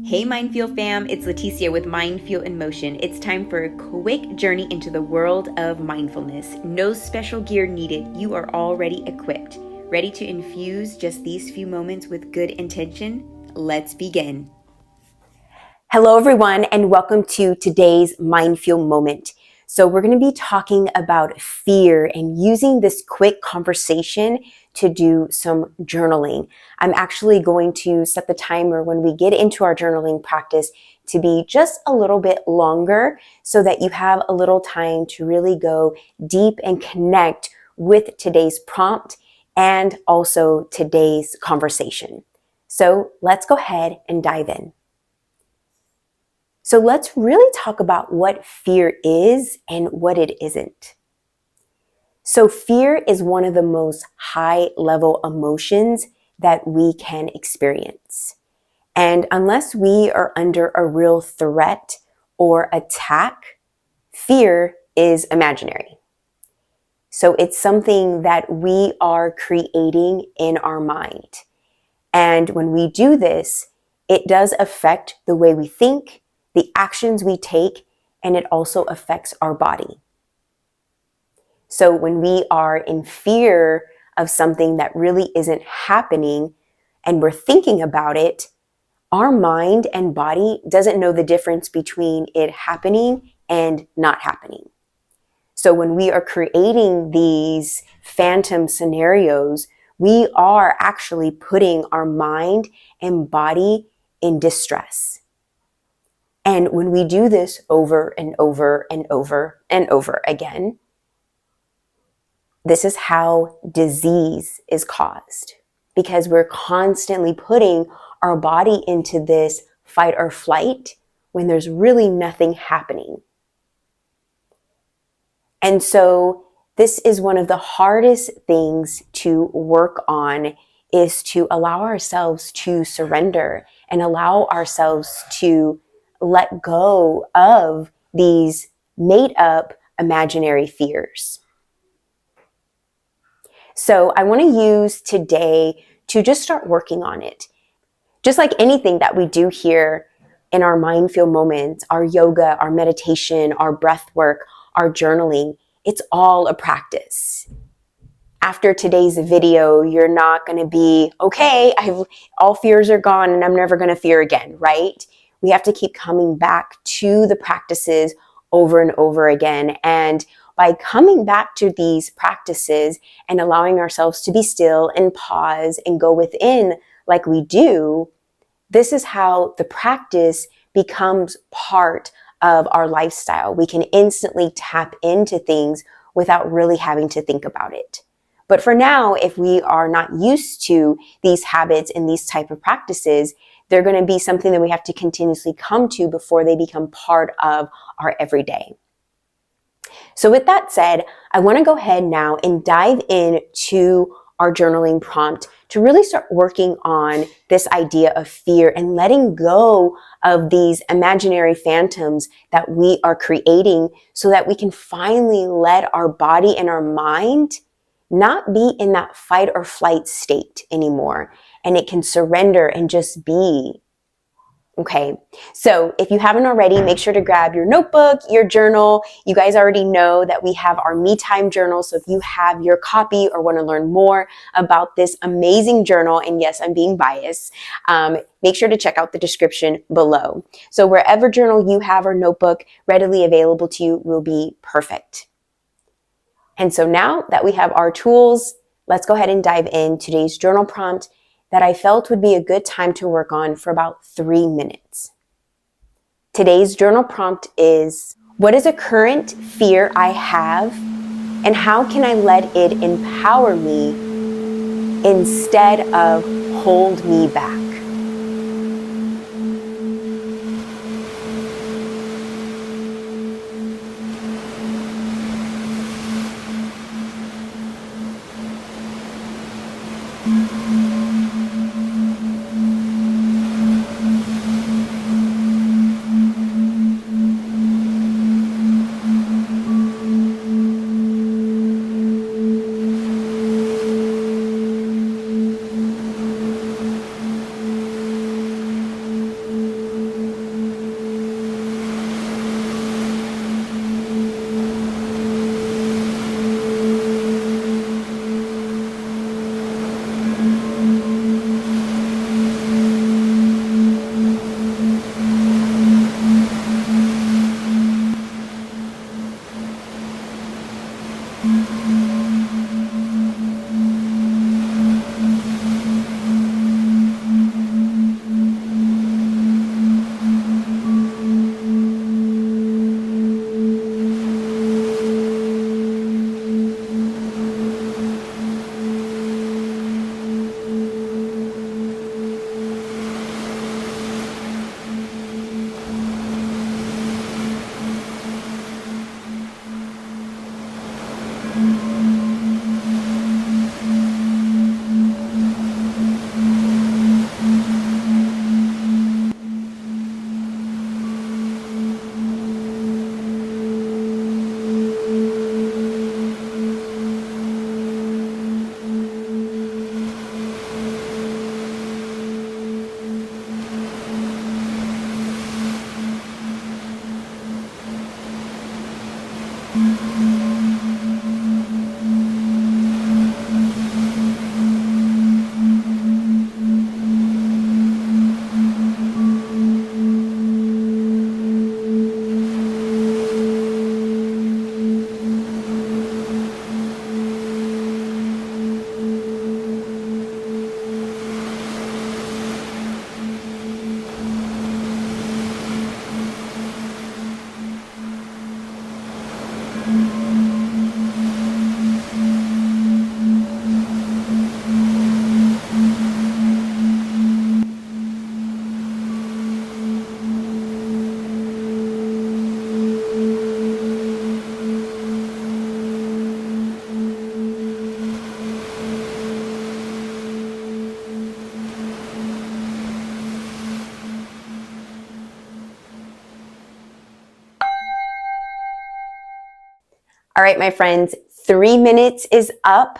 Hey MindFuel fam, it's Leticia with MindFuel in Motion. It's time for a quick journey into the world of mindfulness. No special gear needed. You are already equipped. Ready to infuse just these few moments with good intention? Let's begin. Hello everyone, and welcome to today's MindFuel moment. So we're going to be talking about fear and using this quick conversation to do some journaling. I'm actually going to set the timer when we get into our journaling practice to be just a little bit longer so that you have a little time to really go deep and connect with today's prompt and also today's conversation. So let's go ahead and dive in. So let's really talk about what fear is and what it isn't. So fear is one of the most high-level emotions that we can experience. And unless we are under a real threat or attack, fear is imaginary. So it's something that we are creating in our mind. And when we do this, it does affect the way we think, the actions we take, and it also affects our body. So when we are in fear of something that really isn't happening and we're thinking about it, our mind and body doesn't know the difference between it happening and not happening. So when we are creating these phantom scenarios, we are actually putting our mind and body in distress. And when we do this over and over and over and over again, this is how disease is caused, because we're constantly putting our body into this fight or flight when there's really nothing happening. And so this is one of the hardest things to work on, is to allow ourselves to surrender and allow ourselves to let go of these made up imaginary fears. So I want to use today to just start working on it. Just like anything that we do here in our MindFuel moments, our yoga, our meditation, our breath work, our journaling, it's all a practice. After today's video, you're not going to be, okay, all fears are gone and I'm never going to fear again, right? We have to keep coming back to the practices over and over again. And by coming back to these practices and allowing ourselves to be still and pause and go within like we do, this is how the practice becomes part of our lifestyle. We can instantly tap into things without really having to think about it. But for now, if we are not used to these habits and these type of practices, they're going to be something that we have to continuously come to before they become part of our everyday. So with that said, I want to go ahead now and dive into our journaling prompt to really start working on this idea of fear and letting go of these imaginary phantoms that we are creating so that we can finally let our body and our mind not be in that fight or flight state anymore. And it can surrender and just be. Okay, so if you haven't already, make sure to grab your notebook, your journal. You guys already know that we have our Me Time journal. So if you have your copy or want to learn more about this amazing journal, and yes, I'm being biased, make sure to check out the description below. So wherever journal you have or notebook readily available to you will be perfect. And so now that we have our tools, let's go ahead and dive in today's journal prompt that I felt would be a good time to work on for about 3 minutes. Today's journal prompt is, what is a current fear I have, and how can I let it empower me instead of hold me back? All right, my friends, 3 minutes is up.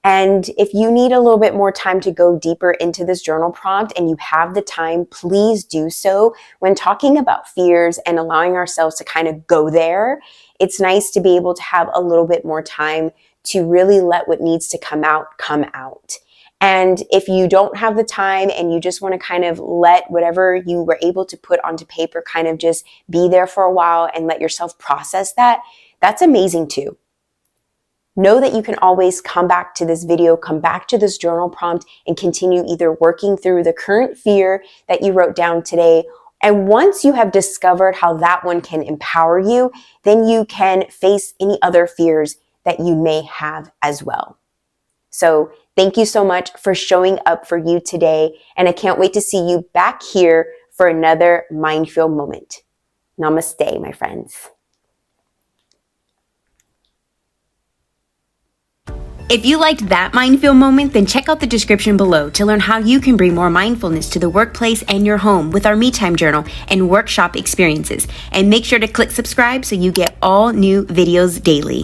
And if you need a little bit more time to go deeper into this journal prompt and you have the time, please do so. When talking about fears and allowing ourselves to kind of go there, it's nice to be able to have a little bit more time to really let what needs to come out, come out. And if you don't have the time and you just want to kind of let whatever you were able to put onto paper kind of just be there for a while and let yourself process that, that's amazing too. Know that you can always come back to this video, come back to this journal prompt, and continue either working through the current fear that you wrote down today. And once you have discovered how that one can empower you, then you can face any other fears that you may have as well. So thank you so much for showing up for you today. And I can't wait to see you back here for another MindFuel moment. Namaste, my friends. If you liked that MindFuel moment, then check out the description below to learn how you can bring more mindfulness to the workplace and your home with our Me Time Journal and workshop experiences. And make sure to click subscribe so you get all new videos daily.